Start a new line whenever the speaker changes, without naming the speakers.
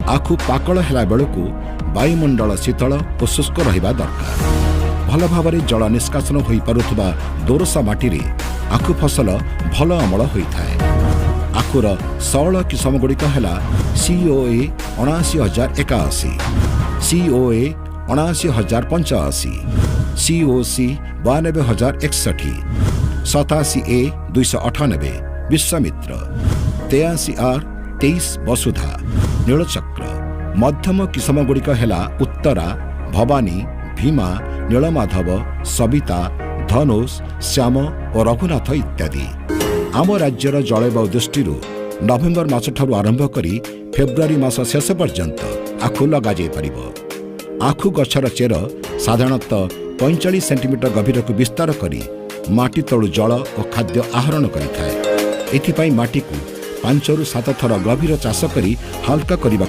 आखु पाकल हेला बेलू वायुमंडल शीतल और शुष्क रहिबा दरकार। भल भाव जल निष्कासन हो पारुथबा दोरसा माटी रे आखु फसल भल अमल होता है। आखुर सरल किसम गुड़िक है COA 79,081, COA 79,085, COC 92,061, 87A 298 Vishwamitra, 83R 23 वसुधा, नीलचक्र। मध्यम किसम गुड़िक है उत्तरा, भवानी, भीमा, नीलमाधव, सविता, धनुष, श्याम और रघुनाथ इत्यादि। आम राज्यर जलवायु दृष्टि नवेम्बर मास ठारू आरंभ करी फेब्रुआरी मास शेष पर्यंत आखु लग आखु गछर चेर साधारणतः 45 सेंटीमीटर गभीर को विस्तार करी माटी तलु जल और खाद्य आहरण करिथाए। एथिपाई माटी को 5 ରୁ 7 थर गभीर चाष करी हल्का करने को